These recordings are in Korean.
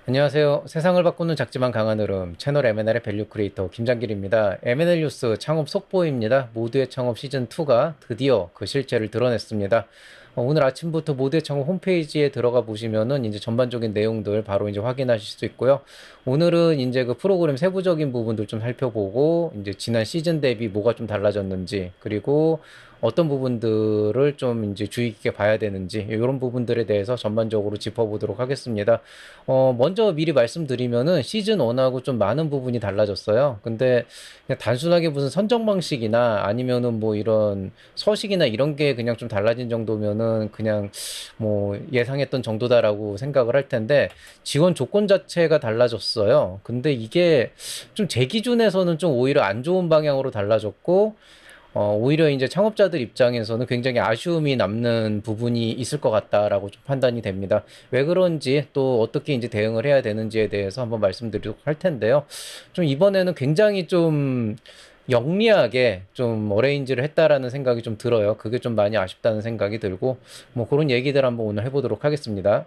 안녕하세요. 세상을 바꾸는 작지만 강한 흐름 채널 M&L의 밸류 크리에이터 김장길입니다. M&L 뉴스 창업 속보입니다. 모두의 창업 시즌2가 드디어 그 실체를 드러냈습니다. 오늘 아침부터 모두의 창업 홈페이지에 들어가 보시면은 이제 전반적인 내용들 바로 이제 확인하실 수 있고요. 오늘은 이제 그 프로그램 세부적인 부분들 좀 살펴보고 이제 지난 시즌 대비 뭐가 좀 달라졌는지 그리고 어떤 부분들을 좀 이제 주의 깊게 봐야 되는지 이런 부분들에 대해서 전반적으로 짚어보도록 하겠습니다. 먼저 미리 말씀드리면은 시즌 1하고 좀 많은 부분이 달라졌어요. 근데 그냥 단순하게 무슨 선정 방식이나 아니면은 뭐 이런 서식이나 이런 게 그냥 좀 달라진 정도면은 그냥 뭐 예상했던 정도다라고 생각을 할 텐데 지원 조건 자체가 달라졌어요. 근데 이게 좀 제 기준에서는 좀 오히려 안 좋은 방향으로 달라졌고 오히려 이제 창업자들 입장에서는 굉장히 아쉬움이 남는 부분이 있을 것 같다라고 좀 판단이 됩니다. 왜 그런지 또 어떻게 이제 대응을 해야 되는지에 대해서 한번 말씀드리도록 할 텐데요. 좀 이번에는 굉장히 좀 영리하게 좀 어레인지를 했다라는 생각이 좀 들어요. 그게 좀 많이 아쉽다는 생각이 들고 뭐 그런 얘기들 한번 오늘 해보도록 하겠습니다.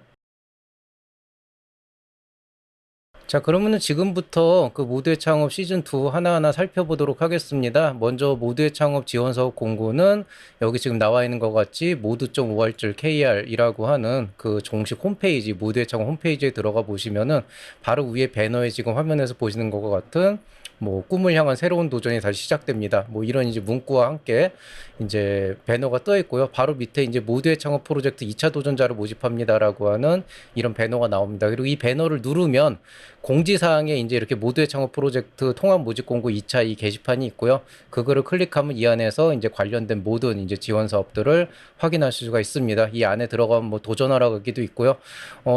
자, 그러면은 지금부터 그 모두의 창업 시즌2 하나하나 살펴보도록 하겠습니다. 먼저 모두의 창업 지원 사업 공고는 여기 지금 나와 있는 것 같이 모두.5할줄 KR이라고 하는 그 정식 홈페이지, 모두의 창업 홈페이지에 들어가 보시면은 바로 위에 배너에 지금 화면에서 보시는 것과 같은 뭐 꿈을 향한 새로운 도전이 다시 시작됩니다. 뭐 이런 이제 문구와 함께 이제 배너가 떠 있고요. 바로 밑에 이제 모두의 창업 프로젝트 2차 도전자를 모집합니다라고 하는 이런 배너가 나옵니다. 그리고 이 배너를 누르면 공지사항에 이제 이렇게 모두의 창업 프로젝트 통합 모집 공고 2차 이 게시판이 있고요. 그거를 클릭하면 이 안에서 이제 관련된 모든 이제 지원 사업들을 확인하실 수가 있습니다. 이 안에 들어가면 뭐 도전하라기도 있고요.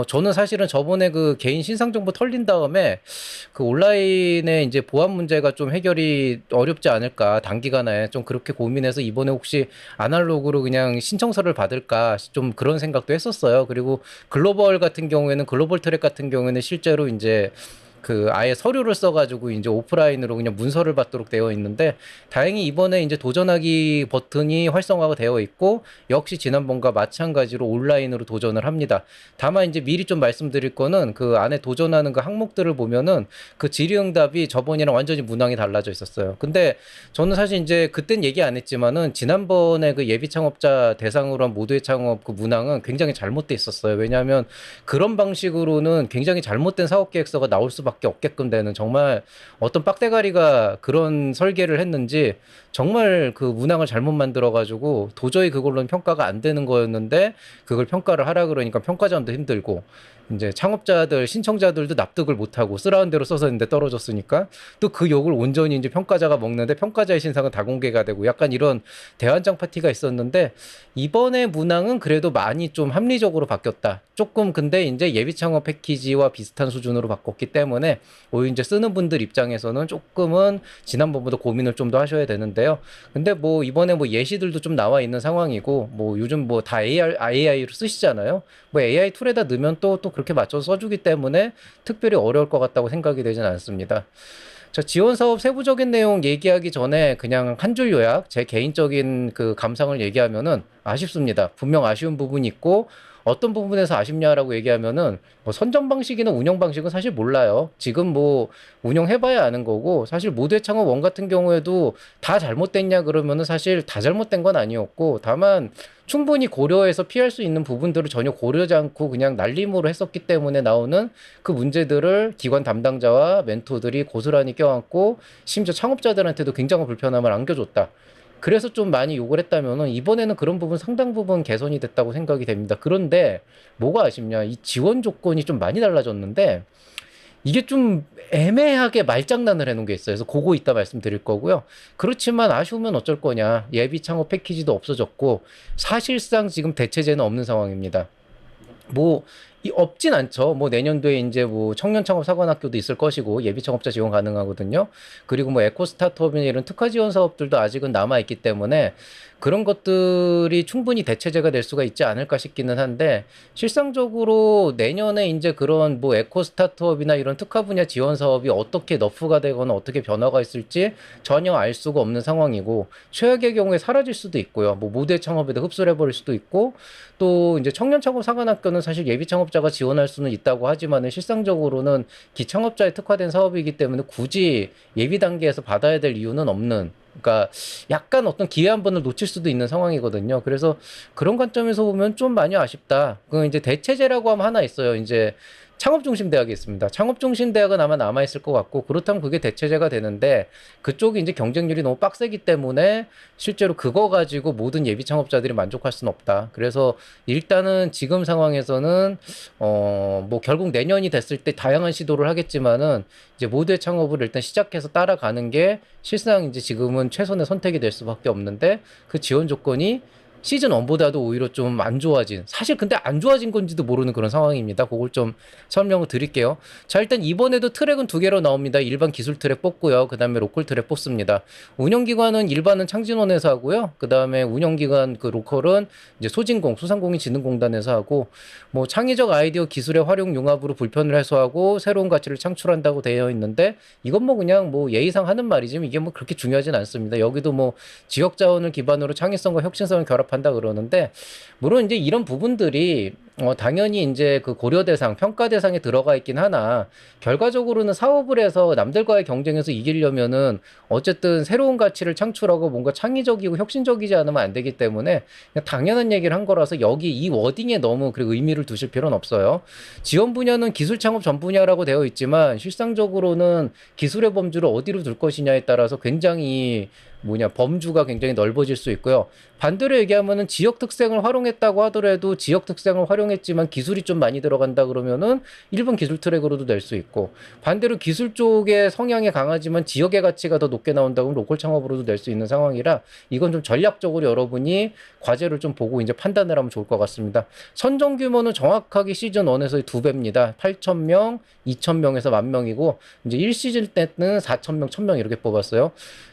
저는 사실은 저번에 그 개인 신상 정보 털린 다음에 그 온라인에 이제 보안 문제가 좀 해결이 어렵지 않을까 단기간에 좀 그렇게 고민해서 이번에 혹시 아날로그로 그냥 신청서를 받을까 좀 그런 생각도 했었어요. 그리고 글로벌 같은 경우에는 글로벌 트랙 같은 경우에는 실제로 이제 그 아예 서류를 써가지고 이제 오프라인으로 그냥 문서를 받도록 되어 있는데 다행히 이번에 이제 도전하기 버튼이 활성화가 되어 있고 역시 지난번과 마찬가지로 온라인으로 도전을 합니다. 다만 이제 미리 좀 말씀드릴 거는 그 안에 도전하는 그 항목들을 보면은 그 질의응답이 저번이랑 완전히 문항이 달라져 있었어요. 근데 저는 사실 이제 그땐 얘기 안 했지만은 지난번에 그 예비 창업자 대상으로 한 모두의 창업 그 문항은 굉장히 잘못돼 있었어요. 왜냐하면 그런 방식으로는 굉장히 잘못된 사업 계획서가 나올 수밖에 없게끔 되는 정말 어떤 빡대가리가 그런 설계를 했는지 정말 그 문항을 잘못 만들어 가지고 도저히 그걸로는 평가가 안 되는 거였는데 그걸 평가를 하라 그러니까 평가자도 힘들고 이제 창업자들 신청자들도 납득을 못하고 쓰라는 대로 써서 했는데 떨어졌으니까 또 그 욕을 온전히 이제 평가자가 먹는데 평가자의 신상은 다 공개가 되고 약간 이런 대환장 파티가 있었는데 이번에 문항은 그래도 많이 좀 합리적으로 바뀌었다. 조금 근데 이제 예비 창업 패키지와 비슷한 수준으로 바꿨기 때문에 오히려 이제 쓰는 분들 입장에서는 조금은 지난번보다 고민을 좀 더 하셔야 되는데요. 근데 뭐 이번에 뭐 예시들도 좀 나와 있는 상황이고 뭐 요즘 뭐 다 AI로 쓰시잖아요. 뭐 AI 툴에다 넣으면 또 그렇게 맞춰서 써주기 때문에 특별히 어려울 것 같다고 생각이 되진 않습니다. 자, 지원 사업 세부적인 내용 얘기하기 전에 그냥 한 줄 요약, 제 개인적인 그 감상을 얘기하면은 아쉽습니다. 분명 아쉬운 부분이 있고 어떤 부분에서 아쉽냐라고 얘기하면은 뭐 선정 방식이나 운영 방식은 사실 몰라요. 지금 뭐 운영해봐야 아는 거고 사실 모두의 창업 원 같은 경우에도 다 잘못됐냐 그러면은 사실 다 잘못된 건 아니었고 다만 충분히 고려해서 피할 수 있는 부분들을 전혀 고려하지 않고 그냥 날림으로 했었기 때문에 나오는 그 문제들을 기관 담당자와 멘토들이 고스란히 껴안고 심지어 창업자들한테도 굉장한 불편함을 안겨줬다. 그래서 좀 많이 욕을 했다면은 이번에는 그런 부분 상당 부분 개선이 됐다고 생각이 됩니다. 그런데 뭐가 아쉽냐? 이 지원 조건이 좀 많이 달라졌는데 이게 좀 애매하게 말장난을 해놓은 게 있어요. 그래서 그거 이따 말씀드릴 거고요. 그렇지만 아쉬우면 어쩔 거냐. 예비 창업 패키지도 없어졌고 사실상 지금 대체제는 없는 상황입니다. 뭐, 없진 않죠. 뭐 내년도에 이제 뭐 청년 창업 사관학교도 있을 것이고 예비 창업자 지원 가능하거든요. 그리고 뭐 에코 스타트업이나 이런 특화 지원 사업들도 아직은 남아 있기 때문에 그런 것들이 충분히 대체제가 될 수가 있지 않을까 싶기는 한데 실상적으로 내년에 이제 그런 뭐 에코 스타트업이나 이런 특화 분야 지원 사업이 어떻게 너프가 되거나 어떻게 변화가 있을지 전혀 알 수가 없는 상황이고 최악의 경우에 사라질 수도 있고요. 뭐 모두의 창업에도 흡수를 해버릴 수도 있고 또 이제 청년 창업 사관학교는 사실 예비 창업자 기창업자가 지원할 수는 있다고 하지만 실상적으로는 기창업자에 특화된 사업이기 때문에 굳이 예비 단계에서 받아야 될 이유는 없는, 그러니까 약간 어떤 기회 한 번을 놓칠 수도 있는 상황이거든요. 그래서 그런 관점에서 보면 좀 많이 아쉽다. 그 이제 대체제라고 하면 하나 있어요. 이제 창업중심대학이 있습니다. 창업중심대학은 아마 남아있을 것 같고, 그렇다면 그게 대체제가 되는데, 그쪽이 이제 경쟁률이 너무 빡세기 때문에 실제로 그거 가지고 모든 예비 창업자들이 만족할 수는 없다. 그래서 일단은 지금 상황에서는 뭐 결국 내년이 됐을 때 다양한 시도를 하겠지만은 이제 모두의 창업을 일단 시작해서 따라가는 게 실상 이제 지금은 최선의 선택이 될 수밖에 없는데, 그 지원 조건이 시즌 1보다도 오히려 좀 안 좋아진, 사실 근데 안 좋아진 건지도 모르는 그런 상황입니다. 그걸 좀 설명을 드릴게요. 자, 일단 이번에도 트랙은 2개로 나옵니다. 일반 기술 트랙 뽑고요. 그 다음에 로컬 트랙 뽑습니다. 운영기관은 일반은 창진원에서 하고요. 그 다음에 운영기관 그 로컬은 이제 소진공, 소상공인진흥공단에서 하고, 뭐 창의적 아이디어 기술의 활용 융합으로 불편을 해소하고 새로운 가치를 창출한다고 되어 있는데, 이건 뭐 그냥 뭐 예의상 하는 말이지만 이게 뭐 그렇게 중요하진 않습니다. 여기도 뭐 지역 자원을 기반으로 창의성과 혁신성을 결합한다 그러는데, 물론 이제 이런 부분들이 당연히 이제 그 고려 대상, 평가 대상에 들어가 있긴 하나, 결과적으로는 사업을 해서 남들과의 경쟁에서 이기려면은 어쨌든 새로운 가치를 창출하고 뭔가 창의적이고 혁신적이지 않으면 안 되기 때문에 그냥 당연한 얘기를 한 거라서 여기 이 워딩에 너무 그 의미를 두실 필요는 없어요. 지원 분야는 기술 창업 전 분야라고 되어 있지만 실상적으로는 기술의 범주를 어디로 둘 것이냐에 따라서 굉장히 범주가 굉장히 넓어질 수 있고요. 반대로 얘기하면은 지역 특색을 활용했다고 하더라도 지역 특색을 활용했지만 기술이 좀 많이 들어간다 그러면은 일본 기술 트랙으로도 낼 수 있고, 반대로 기술 쪽의 성향이 강하지만 지역의 가치가 더 높게 나온다고 하면 로컬 창업으로도 낼 수 있는 상황이라, 이건 좀 전략적으로 여러분이 과제를 좀 보고 이제 판단을 하면 좋을 것 같습니다. 선정 규모는 정확하게 시즌 1에서의 2배입니다. 8,000명, 2,000명에서 10,000명이고, 이제 1시즌 때는 4,000명, 1,000명 이렇게 뽑았어요.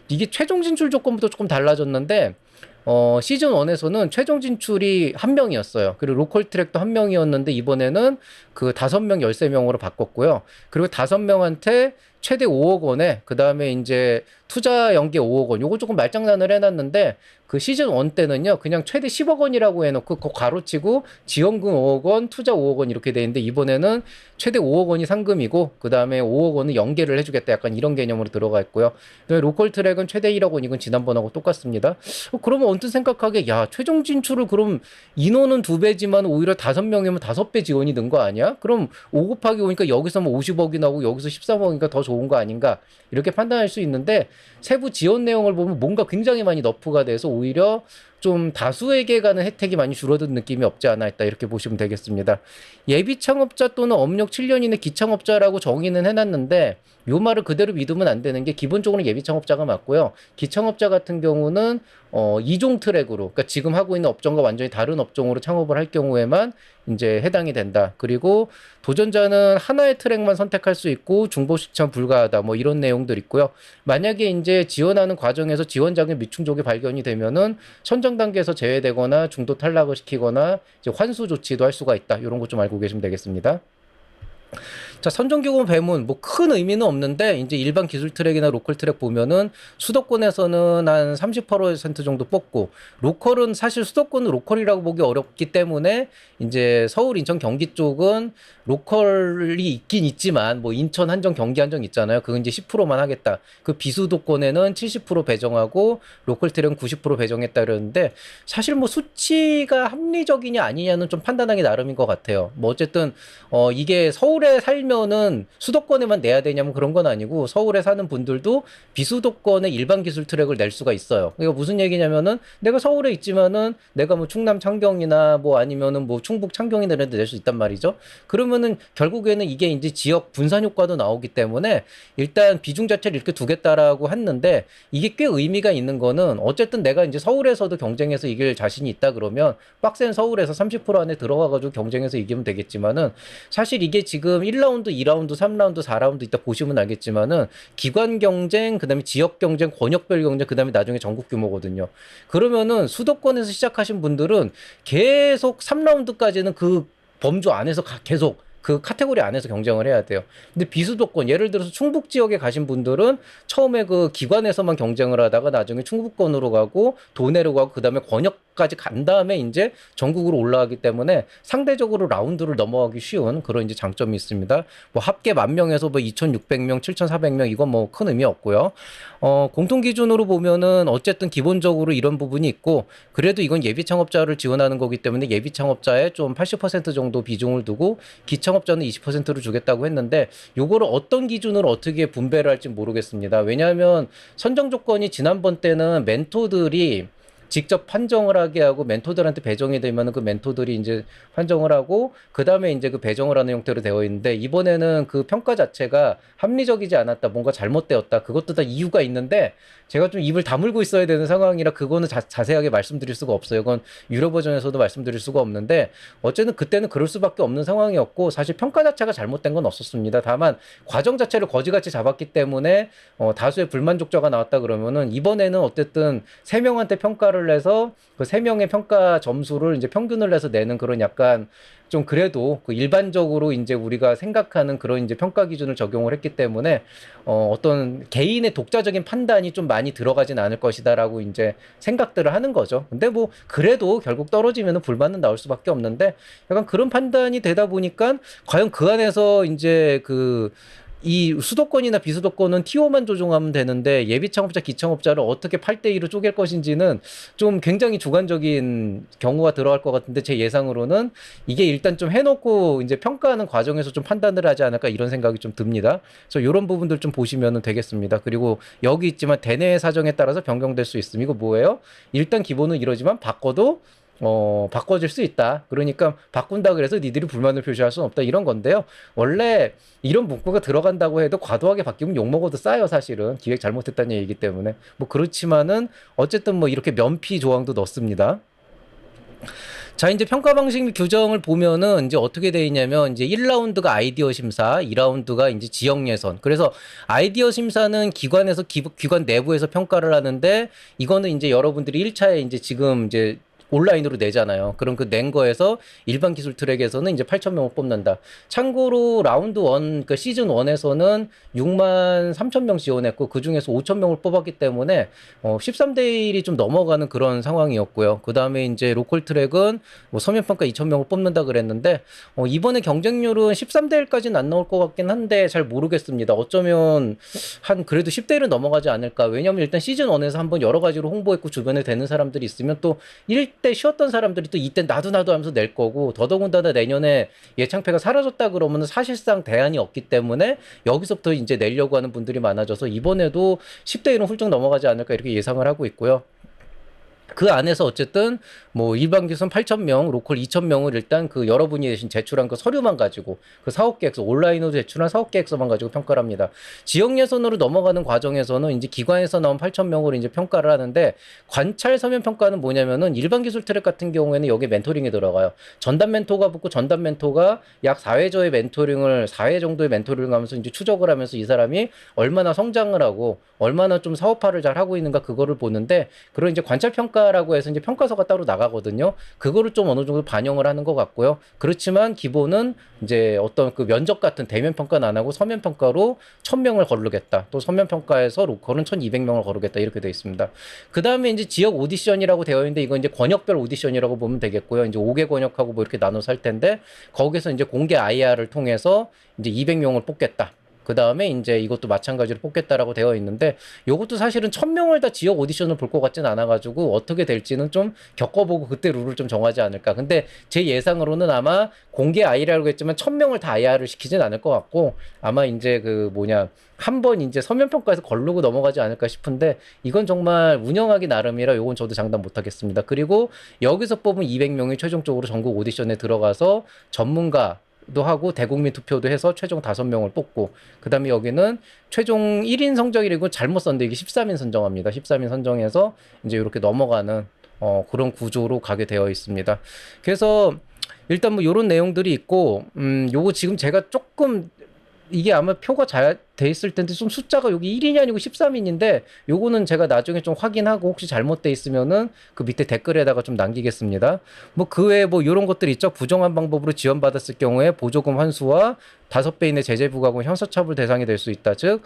이게 최종 진출 조건부터 조금 달라졌는데, 시즌 1에서는 최종 진출이 1명이었어요. 그리고 로컬 트랙도 1명이었는데 이번에는 그 5명, 13명으로 바꿨고요. 그리고 5명한테 최대 5억 원에, 그 다음에 이제 투자 연계 5억 원, 요거 조금 말장난을 해놨는데, 그 시즌 1 때는요, 그냥 최대 10억 원이라고 해놓고, 그거 가로치고, 지원금 5억 원, 투자 5억 원 이렇게 돼 있는데, 이번에는 최대 5억 원이 상금이고, 그 다음에 5억 원은 연계를 해주겠다. 약간 이런 개념으로 들어가 있고요. 그다음에 로컬 트랙은 최대 1억 원, 이건 지난번하고 똑같습니다. 그러면 언뜻 생각하게, 야, 최종 진출을 그럼 인원은 2배지만 오히려 5명이면 5배 지원이 는 거 아니야? 그럼 5 곱하기 5니까 여기서 뭐 50억이 나오고 여기서 13억이니까 더 좋은 거 아닌가? 이렇게 판단할 수 있는데, 세부 지원 내용을 보면 뭔가 굉장히 많이 너프가 돼서 오히려 좀 다수에게 가는 혜택이 많이 줄어든 느낌이 없지 않아 있다, 이렇게 보시면 되겠습니다. 예비 창업자 또는 업력 7년 이내 기창업자라고 정의는 해놨는데, 요 말을 그대로 믿으면 안 되는 게, 기본적으로 예비 창업자가 맞고요. 기창업자 같은 경우는 이종 트랙으로, 그러니까 지금 하고 있는 업종과 완전히 다른 업종으로 창업을 할 경우에만 이제 해당이 된다. 그리고 도전자는 하나의 트랙만 선택할 수 있고 중복 추천 불가하다, 뭐 이런 내용들 있고요. 만약에 이제 지원하는 과정에서 지원 자격 미충족이 발견이 되면은 선정 단계에서 제외되거나 중도 탈락을 시키거나 이제 환수 조치도 할 수가 있다. 이런 거 좀 알고 계시면 되겠습니다. 자, 선정규모 배분 뭐 큰 의미는 없는데, 이제 일반 기술 트랙이나 로컬 트랙 보면은 수도권에서는 한 30% 정도 뽑고, 로컬은 사실 수도권은 로컬이라고 보기 어렵기 때문에 이제 서울, 인천, 경기 쪽은 로컬이 있긴 있지만, 뭐 인천 한정, 경기 한정 있잖아요. 그건 이제 10%만 하겠다. 그 비수도권에는 70% 배정하고 로컬 트랙은 90% 배정했다 그러는데, 사실 뭐 수치가 합리적이냐 아니냐는 좀 판단하기 나름인 것 같아요. 뭐 어쨌든 이게 서울에 살면은 수도권에만 내야 되냐면 그런 건 아니고, 서울에 사는 분들도 비수도권에 일반 기술 트랙을 낼 수가 있어요. 그러니까 무슨 얘기냐면은, 내가 서울에 있지만은 내가 뭐 충남 창경이나 뭐 아니면은 뭐 충북 창경이나 이런 데 낼 수 있단 말이죠. 그러면은 결국에는 이게 이제 지역 분산 효과도 나오기 때문에 일단 비중 자체를 이렇게 두겠다라고 했는데, 이게 꽤 의미가 있는 거는, 어쨌든 내가 이제 서울에서도 경쟁해서 이길 자신이 있다 그러면 빡센 서울에서 30% 안에 들어가가지고 경쟁해서 이기면 되겠지만은, 사실 이게 지금 1라운드, 2라운드, 3라운드, 4라운드 이따 보시면 알겠지만은 기관 경쟁, 그다음에 지역 경쟁, 권역별 경쟁, 그다음에 나중에 전국 규모거든요. 그러면은 수도권에서 시작하신 분들은 계속 3라운드까지는 그 범주 안에서 계속 그 카테고리 안에서 경쟁을 해야 돼요. 근데 비수도권, 예를 들어서 충북 지역에 가신 분들은 처음에 그 기관에서만 경쟁을 하다가 나중에 충북권으로 가고 도내로 가고 그다음에 권역까지 간 다음에 이제 전국으로 올라가기 때문에 상대적으로 라운드를 넘어가기 쉬운 그런 이제 장점이 있습니다. 뭐 합계 10,000명에서 뭐 2,600명, 7,400명 이건 뭐 큰 의미 없고요. 공통 기준으로 보면은 어쨌든 기본적으로 이런 부분이 있고, 그래도 이건 예비 창업자를 지원하는 거기 때문에 예비 창업자에 좀 80% 정도 비중을 두고 기창업자는 20%를 주겠다고 했는데, 요거를 어떤 기준으로 어떻게 분배를 할지 모르겠습니다. 왜냐하면 선정 조건이 지난번 때는 멘토들이 직접 판정을 하게 하고 멘토들한테 배정이 되면 그 멘토들이 이제 판정을 하고 그 다음에 이제 그 배정을 하는 형태로 되어 있는데, 이번에는 그 평가 자체가 합리적이지 않았다, 뭔가 잘못되었다, 그것도 다 이유가 있는데 제가 좀 입을 다물고 있어야 되는 상황이라 그거는 자세하게 말씀드릴 수가 없어요. 그건 유료 버전에서도 말씀드릴 수가 없는데, 어쨌든 그때는 그럴 수밖에 없는 상황이었고, 사실 평가 자체가 잘못된 건 없었습니다. 다만 과정 자체를 거지같이 잡았기 때문에 다수의 불만족자가 나왔다 그러면은, 이번에는 어쨌든 3명한테 평가를 내서 그 3명의 평가 점수를 이제 평균을 내서 내는 그런 약간 좀 그래도 그 일반적으로 이제 우리가 생각하는 그런 이제 평가 기준을 적용을 했기 때문에 어떤 개인의 독자적인 판단이 좀 많이 들어가진 않을 것이다라고 이제 생각들을 하는 거죠. 근데 뭐 그래도 결국 떨어지면은 불만은 나올 수밖에 없는데, 약간 그런 판단이 되다 보니까 과연 그 안에서 이제 이 수도권이나 비수도권은 T5만 조정하면 되는데 예비 창업자, 기창업자를 어떻게 8대2로 쪼갤 것인지는 좀 굉장히 주관적인 경우가 들어갈 것 같은데, 제 예상으로는 이게 일단 좀 해놓고 이제 평가하는 과정에서 좀 판단을 하지 않을까 이런 생각이 좀 듭니다. 그래서 이런 부분들 좀 보시면 되겠습니다. 그리고 여기 있지만 대내 사정에 따라서 변경될 수 있음. 이거 뭐예요? 일단 기본은 이러지만 바꿔도 바꿔질 수 있다. 그러니까 바꾼다 그래서 니들이 불만을 표시할 수는 없다, 이런 건데요. 원래 이런 문구가 들어간다고 해도 과도하게 바뀌면 욕먹어도 싸요, 사실은. 기획 잘못했다는 얘기이기 때문에. 뭐 그렇지만은 어쨌든 뭐 이렇게 면피 조항도 넣습니다. 자, 이제 평가 방식 및 규정을 보면은 이제 어떻게 돼 있냐면, 이제 1라운드가 아이디어 심사, 2라운드가 이제 지역 예선. 그래서 아이디어 심사는 기관에서 기관 내부에서 평가를 하는데, 이거는 이제 여러분들이 1차에 이제 지금 이제 온라인으로 내잖아요. 그럼 그 낸 거에서 일반 기술 트랙에서는 이제 8,000명을 뽑는다. 참고로 라운드 1, 그 시즌 1에서는 6만 3천 명 지원했고, 그 중에서 5,000명을 뽑았기 때문에 13대 1이 좀 넘어가는 그런 상황이었고요. 그 다음에 이제 로컬 트랙은 뭐 서면평가 2,000명을 뽑는다 그랬는데, 이번에 경쟁률은 13대 1까지는 안 나올 것 같긴 한데 잘 모르겠습니다. 어쩌면 한 그래도 10대 1은 넘어가지 않을까. 왜냐면 일단 시즌 1에서 한번 여러 가지로 홍보했고 주변에 되는 사람들이 있으면 또 1대 쉬었던 사람들이 또 이때 나도 하면서 낼 거고, 더더군다나 내년에 예창패가 사라졌다 그러면 사실상 대안이 없기 때문에 여기서부터 이제 내려고 하는 분들이 많아져서 이번에도 10대 1은 훌쩍 넘어가지 않을까 이렇게 예상을 하고 있고요. 그 안에서 어쨌든 뭐 일반 기준 8,000명, 로컬 2,000명을 일단 그 여러분이 대신 제출한 그 서류만 가지고 그 사업 계획서, 온라인으로 제출한 사업 계획서만 가지고 평가를 합니다. 지역 예선으로 넘어가는 과정에서는 이제 기관에서 나온 8,000명으로 이제 평가를 하는데, 관찰 서면 평가는 뭐냐면은 일반 기술 트랙 같은 경우에는 여기 멘토링이 들어가요. 전담 멘토가 붙고, 전담 멘토가 약 4회 정도의 멘토링을 하면서 이제 추적을 하면서 이 사람이 얼마나 성장을 하고 얼마나 좀 사업화를 잘 하고 있는가 그거를 보는데, 그런 이제 관찰 평가라고 해서 이제 평가서가 따로 나가거든요. 그거를 좀 어느 정도 반영을 하는 것 같고요. 그렇지만 기본은 이제 어떤 그 면접 같은 대면 평가는 안 하고 서면 평가로 1,000명을 거르겠다. 또 서면 평가에서 로컬은 1,200명을 거르겠다. 이렇게 되어 있습니다. 그 다음에 이제 지역 오디션이라고 되어 있는데, 이건 이제 권역별 오디션이라고 보면 되겠고요. 이제 5개 권역하고 뭐 이렇게 나눠서 할 텐데, 거기서 이제 공개 IR을 통해서 이제 200명을 뽑겠다. 그 다음에 이제 이것도 마찬가지로 뽑겠다라고 되어 있는데, 요것도 사실은 1,000명을 다 지역 오디션을 볼 것 같진 않아가지고 어떻게 될지는 좀 겪어보고 그때 룰을 좀 정하지 않을까. 근데 제 예상으로는 아마 공개 IR이라고 했지만 1,000명을 다 IR을 시키진 않을 것 같고, 아마 이제 한 번 이제 서면평가에서 걸르고 넘어가지 않을까 싶은데, 이건 정말 운영하기 나름이라 요건 저도 장담 못하겠습니다. 그리고 여기서 뽑은 200명이 최종적으로 전국 오디션에 들어가서 전문가도 하고 대국민 투표도 해서 최종 5명을 뽑고, 그 다음에 여기는 최종 1인 성적이라고 잘못 썼는데 이게 13인 선정합니다. 13인 선정해서 이제 이렇게 넘어가는 그런 구조로 가게 되어 있습니다. 그래서 일단 뭐 요런 내용들이 있고, 요거 지금 제가 조금 이게 아마 표가 돼 있을 텐데 좀 숫자가 여기 1인이 아니고 13인인데 요거는 제가 나중에 좀 확인하고 혹시 잘못돼 있으면은 그 밑에 댓글에다가 좀 남기겠습니다. 뭐 그 외에 뭐 이런 것들 있죠. 부정한 방법으로 지원받았을 경우에 보조금 환수와 5배 이내 제재 부과금 형사처벌 대상이 될 수 있다. 즉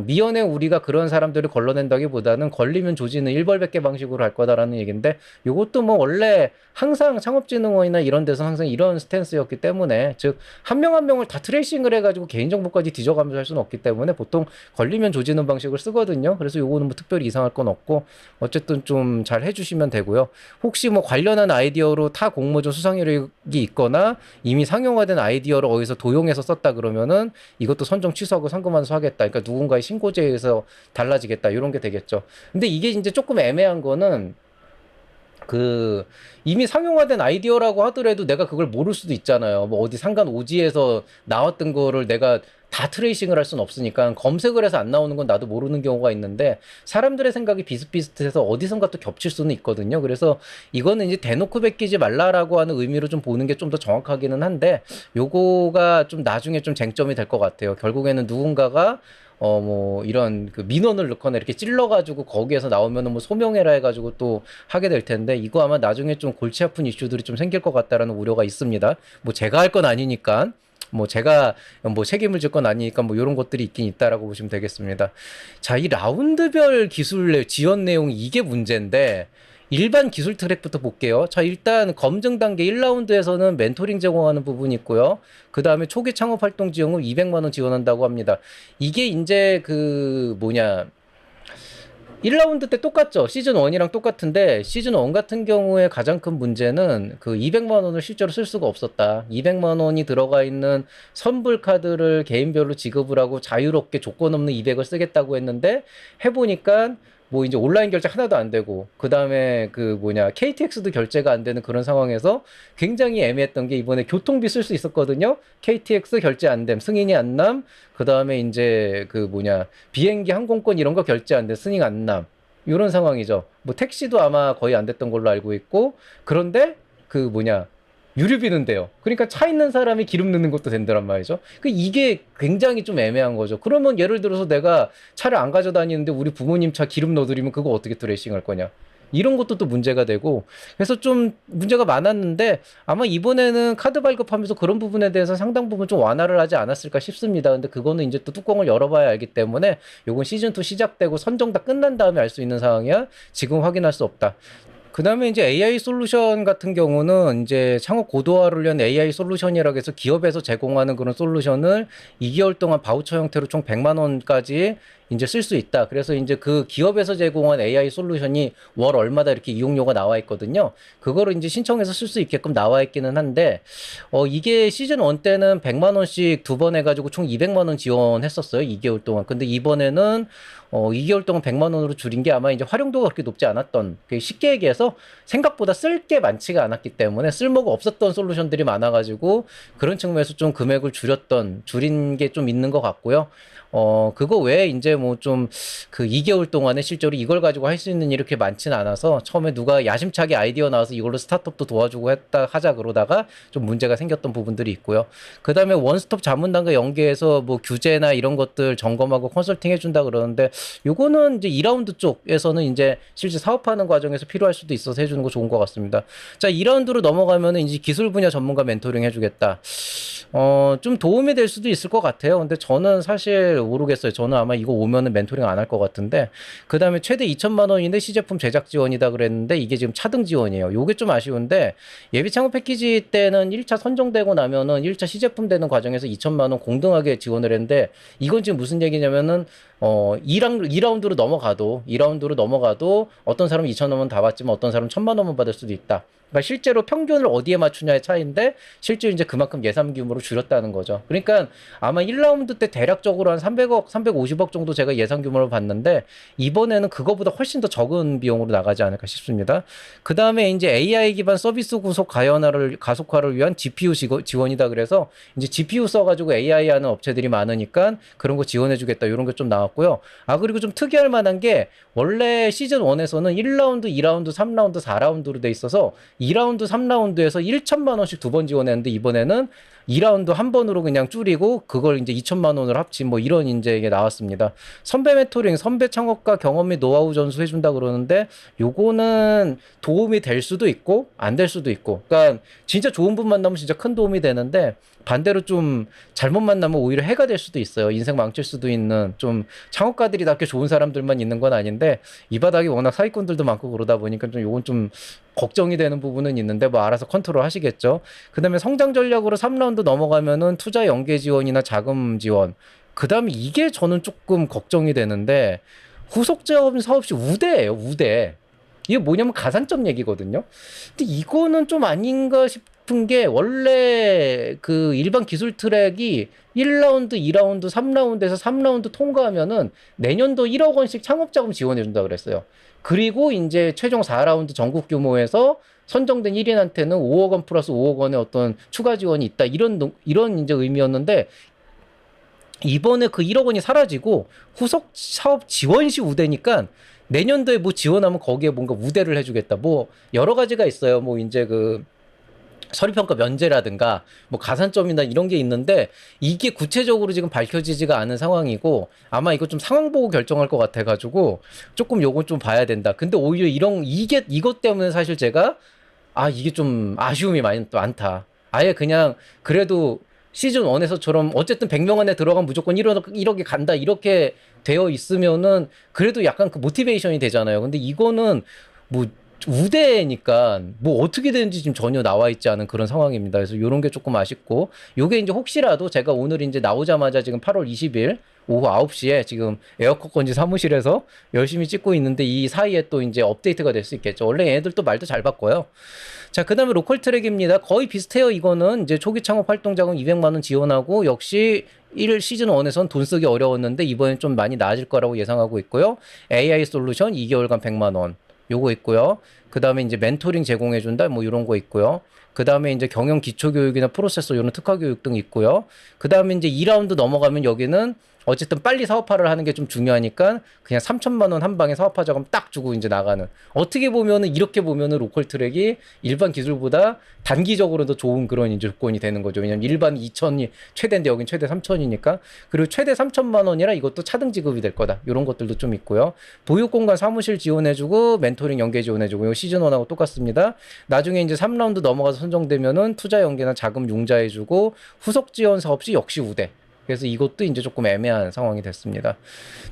미연에 우리가 그런 사람들을 걸러낸다기보다는 걸리면 조지는 일벌백계 방식으로 할 거다라는 얘기인데 요것도 뭐 원래 항상 창업진흥원이나 이런 데서 항상 이런 스탠스였기 때문에 즉 한 명 한 명을 다 트레이싱을 해가지고 개인정보까지 뒤져가면서 할 수는 없기 때문에 보통 걸리면 조지는 방식을 쓰거든요. 그래서 요거는 뭐 특별히 이상할 건 없고 어쨌든 좀 잘 해주시면 되고요. 혹시 뭐 관련한 아이디어로 타 공모전 수상 이력이 있거나 이미 상용화된 아이디어를 어디서 도용해서 썼다 그러면은 이것도 선정 취소하고 상금환수 하겠다. 그러니까 누군가의 신고제에 의해서 달라지겠다. 이런 게 되겠죠. 근데 이게 이제 조금 애매한 거는 그 이미 상용화된 아이디어라고 하더라도 내가 그걸 모를 수도 있잖아요. 뭐 어디 상간 오지에서 나왔던 거를 내가 다 트레이싱을 할 수는 없으니까 검색을 해서 안 나오는 건 나도 모르는 경우가 있는데 사람들의 생각이 비슷비슷해서 어디선가 또 겹칠 수는 있거든요. 그래서 이거는 이제 대놓고 베끼지 말라라고 하는 의미로 좀 보는 게 좀 더 정확하기는 한데 요거가 좀 나중에 좀 쟁점이 될 것 같아요. 결국에는 누군가가 뭐 이런 그 민원을 넣거나 이렇게 찔러가지고 거기에서 나오면은 뭐 소명해라 해가지고 또 하게 될 텐데 이거 아마 나중에 좀 골치 아픈 이슈들이 좀 생길 것 같다라는 우려가 있습니다. 뭐 제가 할 건 아니니까. 뭐 제가 뭐 책임을 질 건 아니니까 뭐 이런 것들이 있긴 있다라고 보시면 되겠습니다. 자, 이 라운드별 기술 지원 내용 이게 문제인데 일반 기술 트랙부터 볼게요. 자, 일단 검증 단계 1라운드에서는 멘토링 제공하는 부분이 있고요. 그 다음에 초기 창업 활동 지원금 200만 원 지원한다고 합니다. 이게 이제 그 뭐냐 1라운드 때 똑같죠. 시즌 1이랑 똑같은데 시즌 1 같은 경우에 가장 큰 문제는 그 200만 원을 실제로 쓸 수가 없었다. 200만 원이 들어가 있는 선불 카드를 개인별로 지급을 하고 자유롭게 조건 없는 200을 쓰겠다고 했는데 해보니까 뭐 이제 온라인 결제 하나도 안 되고 그 다음에 그 뭐냐 KTX도 결제가 안 되는 그런 상황에서 굉장히 애매했던 게 이번에 교통비 쓸 수 있었거든요. KTX 결제 안 됨, 승인이 안 남. 그 다음에 이제 그 뭐냐 비행기 항공권 이런 거 결제 안 돼, 승인 안 남. 이런 상황이죠. 뭐 택시도 아마 거의 안 됐던 걸로 알고 있고 그런데 그 뭐냐 유류비는 돼요. 그러니까 차 있는 사람이 기름 넣는 것도 된다란 말이죠. 그 이게 굉장히 좀 애매한 거죠. 그러면 예를 들어서 내가 차를 안 가져다니는데 우리 부모님 차 기름 넣어드리면 그거 어떻게 트레이싱 할 거냐. 이런 것도 또 문제가 되고 그래서 좀 문제가 많았는데 아마 이번에는 카드 발급하면서 그런 부분에 대해서 상당 부분 좀 완화를 하지 않았을까 싶습니다. 근데 그거는 이제 또 뚜껑을 열어봐야 알기 때문에 요건 시즌2 시작되고 선정 다 끝난 다음에 알 수 있는 상황이야. 지금 확인할 수 없다. 그 다음에 이제 AI 솔루션 같은 경우는 이제 창업 고도화를 위한 AI 솔루션이라고 해서 기업에서 제공하는 그런 솔루션을 2개월 동안 바우처 형태로 총 100만 원까지 이제 쓸 수 있다. 그래서 이제 그 기업에서 제공한 AI 솔루션이 월 얼마다 이렇게 이용료가 나와 있거든요. 그거를 이제 신청해서 쓸 수 있게끔 나와 있기는 한데, 이게 시즌 1 때는 100만 원씩 2번 해가지고 총 200만 원 지원했었어요. 2개월 동안. 근데 이번에는 2개월 동안 100만 원으로 줄인 게 아마 이제 활용도가 그렇게 높지 않았던, 쉽게 얘기해서 생각보다 쓸 게 많지가 않았기 때문에 쓸모가 없었던 솔루션들이 많아가지고 그런 측면에서 좀 금액을 줄인 게 좀 있는 것 같고요. 그거 외에 이제 뭐 좀 그 2개월 동안에 실제로 이걸 가지고 할 수 있는 일이 그렇게 많지는 않아서 처음에 누가 야심차게 아이디어 나와서 이걸로 스타트업도 도와주고 하자 그러다가 좀 문제가 생겼던 부분들이 있고요. 그 다음에 원스톱 자문단과 연계해서 뭐 규제나 이런 것들 점검하고 컨설팅 해준다 그러는데 요거는 이제 2라운드 쪽에서는 이제 실제 사업하는 과정에서 필요할 수도 있어서 해주는 거 좋은 것 같습니다. 자, 2라운드로 넘어가면은 이제 기술 분야 전문가 멘토링 해주겠다. 좀 도움이 될 수도 있을 것 같아요. 근데 저는 사실 모르겠어요. 저는 아마 이거 오면은 멘토링 안 할 것 같은데, 그 다음에 최대 2천만 원인데 시제품 제작 지원이다 그랬는데 이게 지금 차등 지원이에요. 요게 좀 아쉬운데 예비 창업 패키지 때는 1차 선정되고 나면은 1차 시제품 되는 과정에서 2천만 원 공등하게 지원을 했는데 이건 지금 무슨 얘기냐면은 2라운드로 넘어가도 어떤 사람은 2천만 원 다 받지만 어떤 사람은 1천만 원만 받을 수도 있다. 그러니까 실제로 평균을 어디에 맞추냐의 차이인데 실제로 이제 그만큼 예산 규모를 줄였다는 거죠. 그러니까 아마 1라운드 때 대략적으로 한 300억, 350억 정도 제가 예산 규모를 봤는데 이번에는 그거보다 훨씬 더 적은 비용으로 나가지 않을까 싶습니다. 그 다음에 이제 AI 기반 서비스 구속 가속화를 위한 GPU 지원이다 그래서 이제 GPU 써가지고 AI 하는 업체들이 많으니까 그런 거 지원해주겠다 이런 게 좀 나왔고요. 그리고 좀 특이할 만한 게 원래 시즌 1에서는 1라운드, 2라운드, 3라운드, 4라운드로 돼 있어서 2라운드, 3라운드에서 1천만 원씩 2번 지원했는데 이번에는 2라운드 한 번으로 그냥 줄이고 그걸 이제 2천만 원으로 합친 뭐 이런 이제 이게 나왔습니다. 선배 멘토링, 선배 창업과 경험 및 노하우 전수 해준다 그러는데 요거는 도움이 될 수도 있고 안 될 수도 있고, 그러니까 진짜 좋은 분 만나면 진짜 큰 도움이 되는데 반대로 좀 잘못 만나면 오히려 해가 될 수도 있어요. 인생 망칠 수도 있는, 좀 창업가들이 그렇게 좋은 사람들만 있는 건 아닌데 이 바닥이 워낙 사기꾼들도 많고 그러다 보니까 좀 요건 좀 걱정이 되는 부분은 있는데 뭐 알아서 컨트롤 하시겠죠. 그다음에 성장 전략으로 3라운드 넘어가면은 투자 연계 지원이나 자금 지원. 그다음에 이게 저는 조금 걱정이 되는데 후속 지원 사업 시 우대예요, 우대. 이게 뭐냐면 가산점 얘기거든요. 근데 이거는 좀 아닌가 싶은 게, 원래 그 일반 기술 트랙이 1라운드, 2라운드, 3라운드에서 3라운드 통과하면은 내년도 1억 원씩 창업자금 지원해 준다 그랬어요. 그리고 이제 최종 4라운드 전국 규모에서 선정된 1인한테는 5억 원 플러스 5억 원의 어떤 추가 지원이 있다. 이런 이제 의미였는데 이번에 그 1억 원이 사라지고 후속 사업 지원 시 우대니까 내년도에 뭐 지원하면 거기에 뭔가 우대를 해주겠다. 뭐 여러 가지가 있어요. 뭐 이제 그 서류평가 면제라든가 뭐 가산점이나 이런 게 있는데 이게 구체적으로 지금 밝혀지지가 않은 상황이고 아마 이거 좀 상황 보고 결정할 것 같아가지고 조금 요건 좀 봐야 된다. 근데 오히려 이것 때문에 사실 제가 이게 좀 아쉬움이 많다. 아예 그냥 그래도 시즌 1에서처럼 어쨌든 100명 안에 들어가면 무조건 1억이 간다 이렇게 되어 있으면은 그래도 약간 그 모티베이션이 되잖아요. 근데 이거는 뭐 우대니까 뭐 어떻게 되는지 지금 전혀 나와 있지 않은 그런 상황입니다. 그래서 이런 게 조금 아쉽고, 요게 이제 혹시라도 제가 오늘 이제 나오자마자 지금 8월 20일 오후 9시에 지금 에어컨 건지 사무실에서 열심히 찍고 있는데 이 사이에 또 이제 업데이트가 될 수 있겠죠. 원래 얘네들도 말도 잘 바꿔요. 자, 그 다음에 로컬 트랙입니다. 거의 비슷해요. 이거는 이제 초기 창업 활동 자금 200만 원 지원하고, 역시 1 시즌 1에선 돈 쓰기 어려웠는데 이번엔 좀 많이 나아질 거라고 예상하고 있고요. AI 솔루션 2개월간 100만 원. 요거 있고요. 그 다음에 이제 멘토링 제공해준다. 뭐 이런 거 있고요. 그 다음에 이제 경영 기초교육이나 프로세서 이런 특화교육 등 있고요. 그 다음에 이제 2라운드 넘어가면 여기는 어쨌든 빨리 사업화를 하는 게 좀 중요하니까 그냥 3천만 원 한 방에 사업화 자금 딱 주고 이제 나가는. 어떻게 보면은 이렇게 보면은 로컬 트랙이 일반 기술보다 단기적으로도 좋은 그런 이제 조건이 되는 거죠. 왜냐면 일반 2천이 최대인데 여긴 최대 3천이니까. 그리고 최대 3천만 원이라 이것도 차등 지급이 될 거다. 이런 것들도 좀 있고요. 보육 공간 사무실 지원해주고 멘토링 연계 지원해주고, 이거 시즌 1하고 똑같습니다. 나중에 이제 3라운드 넘어가서 선정되면은 투자 연계나 자금 융자해주고 후속 지원 사업 시 역시 우대. 그래서 이것도 이제 조금 애매한 상황이 됐습니다.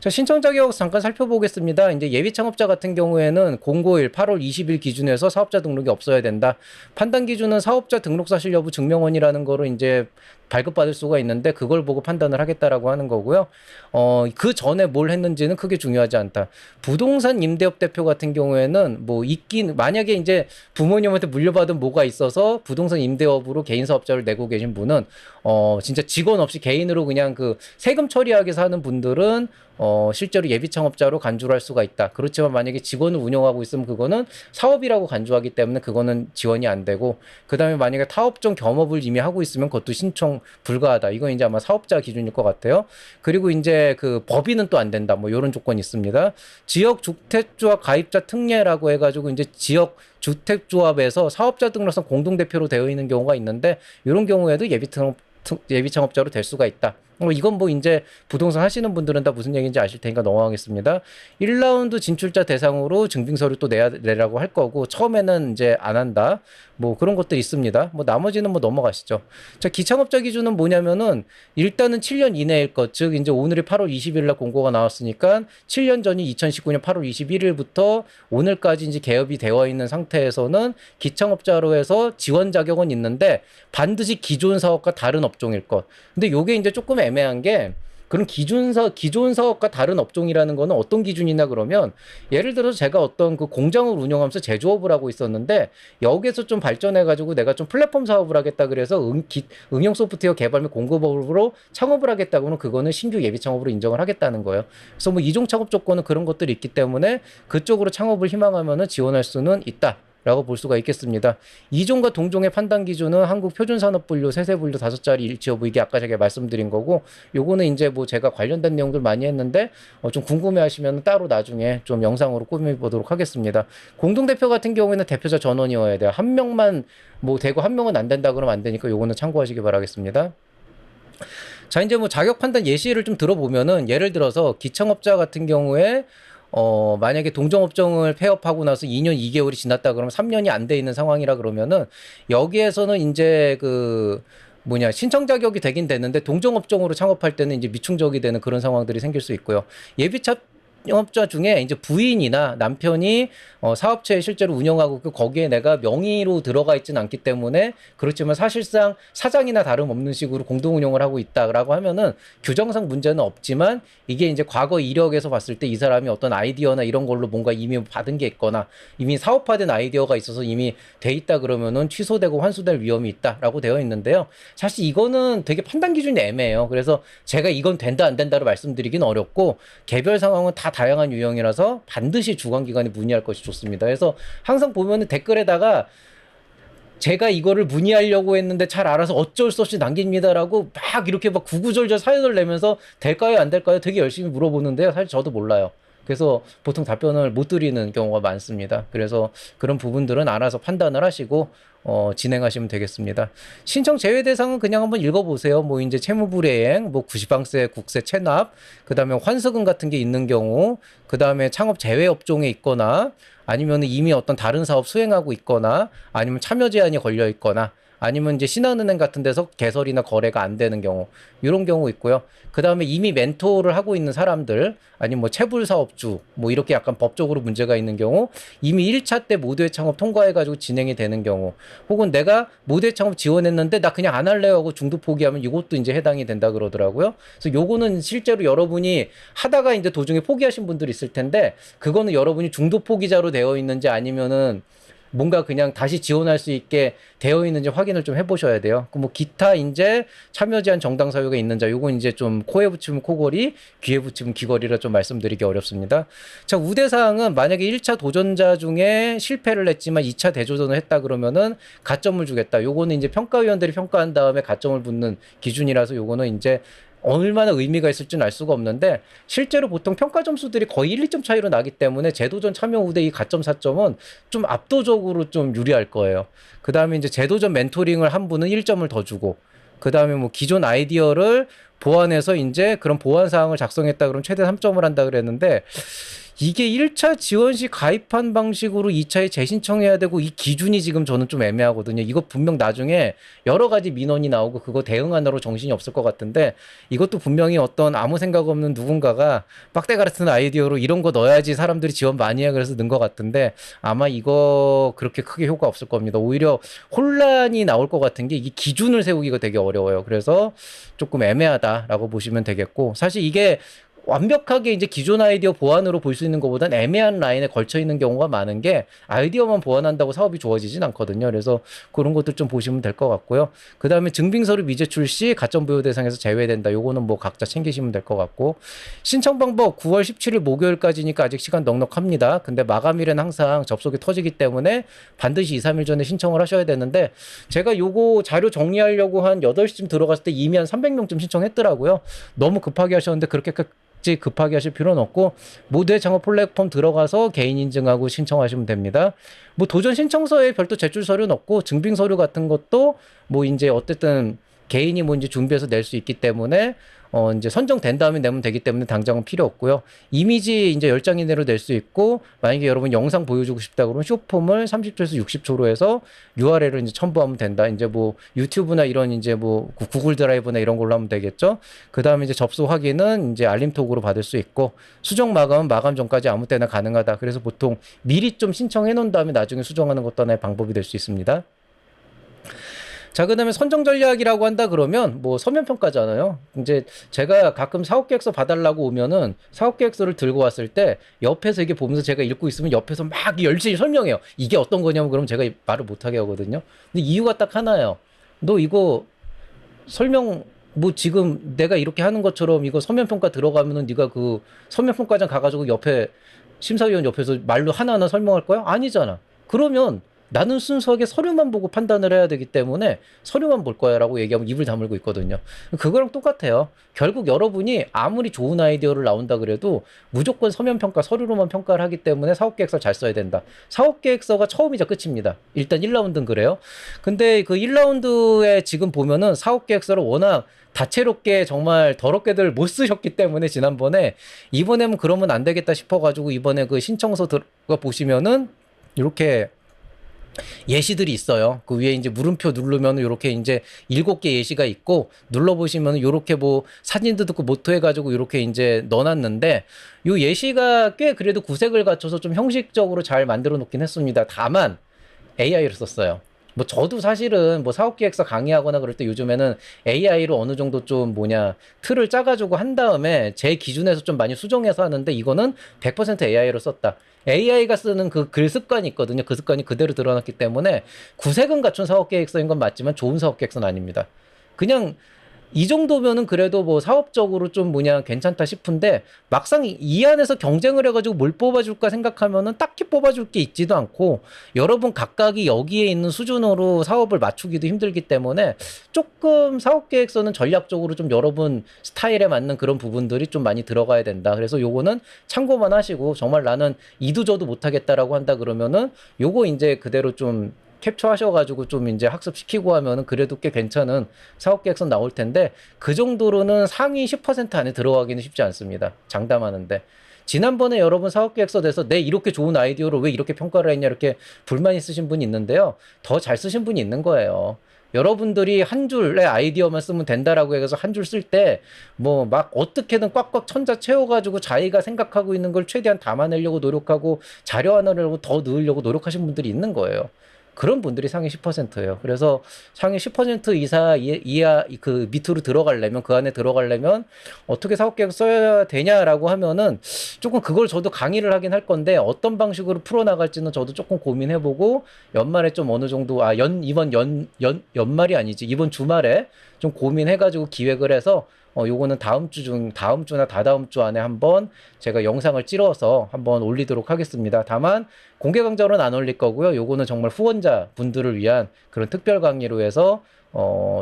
자, 신청 자격 잠깐 살펴보겠습니다. 이제 예비 창업자 같은 경우에는 공고일 8월 20일 기준에서 사업자 등록이 없어야 된다. 판단 기준은 사업자 등록 사실 여부 증명원이라는 거로 이제 발급받을 수가 있는데 그걸 보고 판단을 하겠다라고 하는 거고요. 그 전에 뭘 했는지는 크게 중요하지 않다. 부동산 임대업 대표 같은 경우에는 뭐 만약에 이제 부모님한테 물려받은 뭐가 있어서 부동산 임대업으로 개인 사업자를 내고 계신 분은 진짜 직원 없이 개인으로 그냥 그 세금 처리하게 사는 분들은 실제로 예비 창업자로 간주를 할 수가 있다. 그렇지만 만약에 직원을 운영하고 있으면 그거는 사업이라고 간주하기 때문에 그거는 지원이 안 되고, 그 다음에 만약에 타업종 겸업을 이미 하고 있으면 그것도 신청 불가하다. 이건 이제 아마 사업자 기준일 것 같아요. 그리고 이제 그 법인은 또 안 된다. 뭐 이런 조건이 있습니다. 지역 주택조합 가입자 특례라고 해가지고 이제 지역 주택조합에서 사업자 등록상 공동대표로 되어 있는 경우가 있는데 이런 경우에도 예비 창업자로 될 수가 있다. 이건 뭐 이제 부동산 하시는 분들은 다 무슨 얘기인지 아실 테니까 넘어가겠습니다. 1라운드 진출자 대상으로 증빙서류 또 내라고 할 거고, 처음에는 이제 안 한다. 뭐 그런 것도 있습니다. 뭐 나머지는 뭐 넘어가시죠. 자, 기창업자 기준은 뭐냐면은 일단은 7년 이내일 것, 즉 이제 오늘이 8월 20일 날 공고가 나왔으니까 7년 전이 2019년 8월 21일부터 오늘까지 이제 개업이 되어 있는 상태에서는 기창업자로 해서 지원 자격은 있는데 반드시 기존 사업과 다른 업종일 것. 근데 요게 이제 조금 애매한 게, 그런 기존 사업과 다른 업종이라는 거는 어떤 기준이냐 그러면, 예를 들어서 제가 어떤 그 공장을 운영하면서 제조업을 하고 있었는데 여기에서 좀 발전해가지고 내가 좀 플랫폼 사업을 하겠다 그래서 응용 소프트웨어 개발 및 공급업으로 창업을 하겠다 그러면 그거는 신규 예비 창업으로 인정을 하겠다는 거예요. 그래서 뭐 이종 창업 조건은 그런 것들이 있기 때문에 그쪽으로 창업을 희망하면은 지원할 수는 있다. 라고 볼 수가 있겠습니다. 이종과 동종의 판단 기준은 한국표준산업분류, 세세분류 5자리 일치 여부, 이게 아까 제가 말씀드린 거고, 요거는 이제 뭐 제가 관련된 내용들 많이 했는데 좀 궁금해 하시면 따로 나중에 좀 영상으로 꾸며보도록 하겠습니다. 공동대표 같은 경우에는 대표자 전원이어야 돼요. 한 명만 뭐 되고 한 명은 안 된다 그러면 안 되니까 요거는 참고하시기 바라겠습니다. 자, 이제 뭐 자격 판단 예시를 좀 들어보면은, 예를 들어서 기창업자 같은 경우에 만약에 동종업종을 폐업하고 나서 2년 2개월이 지났다 그러면 3년이 안 돼 있는 상황이라 그러면은, 여기에서는 이제 신청 자격이 되긴 되는데 동종업종으로 창업할 때는 이제 미충족이 되는 그런 상황들이 생길 수 있고요. 예비차 영업자 중에 이제 부인이나 남편이 사업체 실제로 운영하고 거기에 내가 명의로 들어가 있지는 않기 때문에, 그렇지만 사실상 사장이나 다름없는 식으로 공동 운영을 하고 있다라고 하면은 규정상 문제는 없지만, 이게 이제 과거 이력에서 봤을 때 이 사람이 어떤 아이디어나 이런 걸로 뭔가 이미 받은 게 있거나 이미 사업화된 아이디어가 있어서 이미 돼 있다 그러면은 취소되고 환수될 위험이 있다라고 되어 있는데요. 사실 이거는 되게 판단 기준이 애매해요. 그래서 제가 이건 된다 안 된다로 말씀드리긴 어렵고, 개별 상황은 다 다양한 유형이라서 반드시 주관기관에 문의할 것이 좋습니다. 그래서 항상 보면은 댓글에다가 제가 이거를 문의하려고 했는데 잘 알아서 어쩔 수 없이 남깁니다라고 막 이렇게 막 구구절절 사연을 내면서 될까요 안 될까요 되게 열심히 물어보는데요. 사실 저도 몰라요. 그래서 보통 답변을 못 드리는 경우가 많습니다. 그래서 그런 부분들은 알아서 판단을 하시고 진행하시면 되겠습니다. 신청 제외 대상은 그냥 한번 읽어보세요. 뭐 이제 채무불이행, 뭐 구시방세, 국세 체납, 그 다음에 환수금 같은 게 있는 경우, 그 다음에 창업 제외 업종에 있거나, 아니면 이미 어떤 다른 사업 수행하고 있거나, 아니면 참여 제한이 걸려 있거나, 아니면 이제 신한은행 같은 데서 개설이나 거래가 안 되는 경우, 이런 경우 있고요. 그 다음에 이미 멘토를 하고 있는 사람들, 아니면 뭐 체불 사업주, 뭐 이렇게 약간 법적으로 문제가 있는 경우, 이미 1차 때 모두의 창업 통과해가지고 진행이 되는 경우, 혹은 내가 모두의 창업 지원했는데 나 그냥 안 할래요 하고 중도 포기하면 이것도 이제 해당이 된다 그러더라고요. 그래서 요거는 실제로 여러분이 하다가 이제 도중에 포기하신 분들이 있을 텐데, 그거는 여러분이 중도 포기자로 되어 있는지 아니면은 뭔가 그냥 다시 지원할 수 있게 되어 있는지 확인을 좀 해보셔야 돼요. 뭐 기타 이제 참여 제한 정당 사유가 있는 자, 요건 이제 좀 코에 붙이면 코걸이, 귀에 붙이면 귀걸이라 좀 말씀드리기 어렵습니다. 자, 우대사항은 만약에 1차 도전자 중에 실패를 했지만 2차 대조전을 했다 그러면은 가점을 주겠다. 요거는 이제 평가위원들이 평가한 다음에 가점을 붙는 기준이라서 요거는 이제 얼마나 의미가 있을지는 알 수가 없는데, 실제로 보통 평가 점수들이 거의 1, 2점 차이로 나기 때문에 제도전 참여 우대 이 가점 4점은 좀 압도적으로 좀 유리할 거예요. 그 다음에 이제 제도전 멘토링을 한 분은 1점을 더 주고, 그 다음에 뭐 기존 아이디어를 보완해서 이제 그런 보완 사항을 작성했다 그러면 최대 3점을 한다 그랬는데, 이게 1차 지원 시 가입한 방식으로 2차에 재신청해야 되고, 이 기준이 지금 저는 좀 애매하거든요. 이거 분명 나중에 여러 가지 민원이 나오고 그거 대응하느라고 정신이 없을 것 같은데, 이것도 분명히 어떤 아무 생각 없는 누군가가 빡대 같은 아이디어로 이런 거 넣어야지 사람들이 지원 많이 해 그래서 넣은 것 같은데, 아마 이거 그렇게 크게 효과 없을 겁니다. 오히려 혼란이 나올 것 같은 게, 이게 기준을 세우기가 되게 어려워요. 그래서 조금 애매하다라고 보시면 되겠고, 사실 이게 완벽하게 이제 기존 아이디어 보완으로 볼 수 있는 것보단 애매한 라인에 걸쳐 있는 경우가 많은 게, 아이디어만 보완한다고 사업이 좋아지진 않거든요. 그래서 그런 것들 좀 보시면 될 것 같고요. 그 다음에 증빙서류 미제출 시 가점 부여 대상에서 제외된다. 요거는 뭐 각자 챙기시면 될 것 같고, 신청 방법 9월 17일 목요일까지니까 아직 시간 넉넉합니다. 근데 마감일은 항상 접속이 터지기 때문에 반드시 2, 3일 전에 신청을 하셔야 되는데, 제가 요거 자료 정리하려고 한 8시쯤 들어갔을 때 이미 한 300명쯤 신청했더라고요. 너무 급하게 하셨는데 그렇게 급하게 하실 필요는 없고, 모두의 창업 플랫폼 들어가서 개인 인증하고 신청하시면 됩니다. 뭐 도전 신청서에 별도 제출 서류는 없고, 증빙 서류 같은 것도 뭐 이제 어쨌든 개인이 뭔지 준비해서 낼 수 있기 때문에 이제 선정된 다음에 내면 되기 때문에 당장은 필요 없고요. 이미지 이제 10장 이내로 낼 수 있고, 만약에 여러분 영상 보여주고 싶다 그러면 쇼폼을 30초에서 60초로 해서 URL을 이제 첨부하면 된다. 이제 뭐 유튜브나 이런 이제 뭐 구글 드라이브나 이런 걸로 하면 되겠죠. 그 다음에 이제 접수 확인은 이제 알림톡으로 받을 수 있고, 수정 마감은 마감 전까지 아무 때나 가능하다. 그래서 보통 미리 좀 신청해 놓은 다음에 나중에 수정하는 것도 하나의 방법이 될 수 있습니다. 자, 그 다음에 선정 전략이라고 한다 그러면 뭐 서면 평가잖아요. 이제 제가 가끔 사업계획서 봐달라고 오면은 사업계획서를 들고 왔을 때 옆에서 이게 보면서 제가 읽고 있으면 옆에서 막 열심히 설명해요. 이게 어떤 거냐면, 그럼 제가 말을 못하게 하거든요. 근데 이유가 딱 하나예요. 너 이거 설명 뭐 지금 내가 이렇게 하는 것처럼 이거 서면 평가 들어가면은 네가 그 서면 평가장 가가지고 옆에 심사위원 옆에서 말로 하나하나 설명할 거야? 아니잖아. 그러면 나는 순수하게 서류만 보고 판단을 해야 되기 때문에 서류만 볼 거야 라고 얘기하면 입을 다물고 있거든요. 그거랑 똑같아요. 결국 여러분이 아무리 좋은 아이디어를 나온다 그래도 무조건 서면 평가, 서류로만 평가를 하기 때문에 사업계획서 잘 써야 된다. 사업계획서가 처음이자 끝입니다. 일단 1라운드는 그래요. 근데 그 1라운드에 지금 보면은 사업계획서를 워낙 다채롭게 정말 더럽게들 못 쓰셨기 때문에 지난번에 이번에는 그러면 안 되겠다 싶어가지고 이번에 그 신청서 들어가 보시면은 이렇게 예시들이 있어요. 그 위에 이제 물음표 누르면 이렇게 이제 7개 예시가 있고 눌러보시면 이렇게 뭐 사진도 듣고 모토 해가지고 이렇게 이제 넣어놨는데 요 예시가 꽤 그래도 구색을 갖춰서 좀 형식적으로 잘 만들어 놓긴 했습니다. 다만 AI를 썼어요. 뭐 저도 사실은 뭐 사업기획서 강의하거나 그럴 때 요즘에는 AI로 어느 정도 좀 틀을 짜가지고 한 다음에 제 기준에서 좀 많이 수정해서 하는데 이거는 100% AI로 썼다. AI가 쓰는 그 글 습관이 있거든요. 그 습관이 그대로 드러났기 때문에 구색은 갖춘 사업계획서인 건 맞지만 좋은 사업계획서는 아닙니다. 그냥 이 정도면은 그래도 뭐 사업적으로 좀 괜찮다 싶은데 막상 이 안에서 경쟁을 해가지고 뭘 뽑아줄까 생각하면은 딱히 뽑아줄 게 있지도 않고 여러분 각각이 여기에 있는 수준으로 사업을 맞추기도 힘들기 때문에 조금 사업계획서는 전략적으로 좀 여러분 스타일에 맞는 그런 부분들이 좀 많이 들어가야 된다. 그래서 요거는 참고만 하시고 정말 나는 이도저도 못하겠다라고 한다 그러면은 요거 이제 그대로 좀 캡처하셔가지고 좀 이제 학습시키고 하면은 그래도 꽤 괜찮은 사업계획서 나올 텐데 그 정도로는 상위 10% 안에 들어가기는 쉽지 않습니다. 장담하는데. 지난번에 여러분 사업계획서 내서 내 이렇게 좋은 아이디어를 왜 이렇게 평가를 했냐 이렇게 불만 있으신 분이 있는데요. 더 잘 쓰신 분이 있는 거예요. 여러분들이 한 줄의 아이디어만 쓰면 된다라고 해서 한 줄 쓸 때 뭐 막 어떻게든 꽉꽉 천자 채워가지고 자기가 생각하고 있는 걸 최대한 담아내려고 노력하고 자료 하나를 더 넣으려고 노력하신 분들이 있는 거예요. 그런 분들이 상위 10%예요. 그래서 상위 10% 이하 그 밑으로 들어가려면 그 안에 들어가려면 어떻게 사업계획 써야 되냐라고 하면은 조금 그걸 저도 강의를 하긴 할 건데 어떤 방식으로 풀어나갈지는 저도 조금 고민해보고 연말에 좀 어느 정도 이번 연말이 아니지 이번 주말에 좀 고민해가지고 기획을 해서 요거는 다음 주나 다다음 주 안에 한번 제가 영상을 찍어서 한번 올리도록 하겠습니다. 다만 공개 강좌로는 안 올릴 거고요. 요거는 정말 후원자 분들을 위한 그런 특별 강의로 해서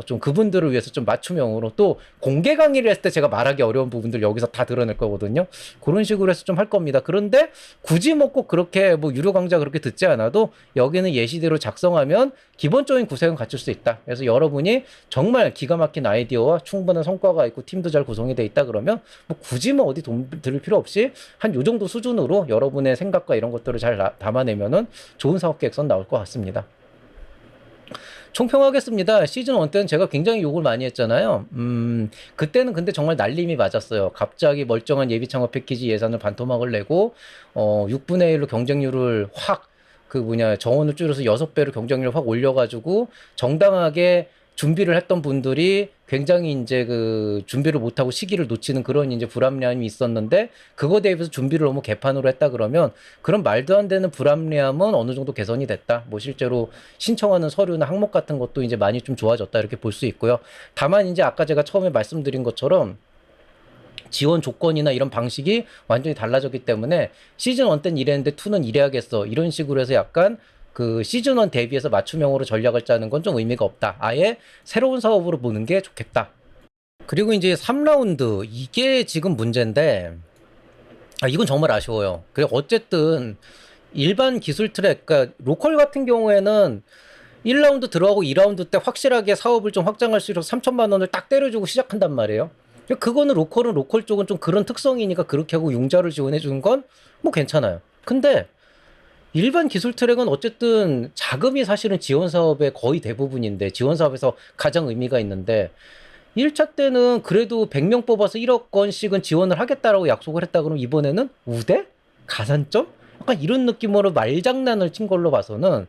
좀 그분들을 위해서 좀 맞춤형으로 또 공개 강의를 했을 때 제가 말하기 어려운 부분들 여기서 다 드러낼 거거든요. 그런 식으로 해서 좀 할 겁니다. 그런데 굳이 뭐 꼭 그렇게 뭐 유료 강좌 그렇게 듣지 않아도 여기는 예시대로 작성하면 기본적인 구색은 갖출 수 있다. 그래서 여러분이 정말 기가 막힌 아이디어와 충분한 성과가 있고 팀도 잘 구성이 돼 있다 그러면 뭐 굳이 뭐 어디 돈 들일 필요 없이 한 요 정도 수준으로 여러분의 생각과 이런 것들을 잘 담아내면은 좋은 사업 계획선 나올 것 같습니다. 총평하겠습니다. 시즌 1 때는 제가 굉장히 욕을 많이 했잖아요. 그때는 근데 정말 날림이 맞았어요. 갑자기 멀쩡한 예비 창업 패키지 예산을 반토막을 내고, 6분의 1로 경쟁률을 확, 정원을 줄여서 6배로 경쟁률을 확 올려가지고, 정당하게 준비를 했던 분들이 굉장히 이제 그 준비를 못하고 시기를 놓치는 그런 이제 불합리함이 있었는데 그거 대비해서 준비를 너무 개판으로 했다 그러면 그런 말도 안 되는 불합리함은 어느 정도 개선이 됐다. 뭐 실제로 신청하는 서류나 항목 같은 것도 이제 많이 좀 좋아졌다 이렇게 볼 수 있고요. 다만 이제 아까 제가 처음에 말씀드린 것처럼 지원 조건이나 이런 방식이 완전히 달라졌기 때문에 시즌 1 때는 이랬는데 2는 이래야겠어. 이런 식으로 해서 약간 그 시즌 1 대비해서 맞춤형으로 전략을 짜는 건 좀 의미가 없다. 아예 새로운 사업으로 보는 게 좋겠다. 그리고 이제 3라운드 이게 지금 문제인데 이건 정말 아쉬워요. 그래 어쨌든 일반 기술 트랙 그러니까 로컬 같은 경우에는 1라운드 들어가고 2라운드 때 확실하게 사업을 좀 확장할 수 있어서 3천만 원을 딱 때려주고 시작한단 말이에요. 그거는 로컬 쪽은 좀 그런 특성이니까 그렇게 하고 융자를 지원해 주는 건 뭐 괜찮아요. 근데 일반 기술 트랙은 어쨌든 자금이 사실은 지원 사업의 거의 대부분인데 지원 사업에서 가장 의미가 있는데 1차 때는 그래도 100명 뽑아서 1억 원씩은 지원을 하겠다라고 약속을 했다 그러면 이번에는 우대? 가산점? 약간 이런 느낌으로 말장난을 친 걸로 봐서는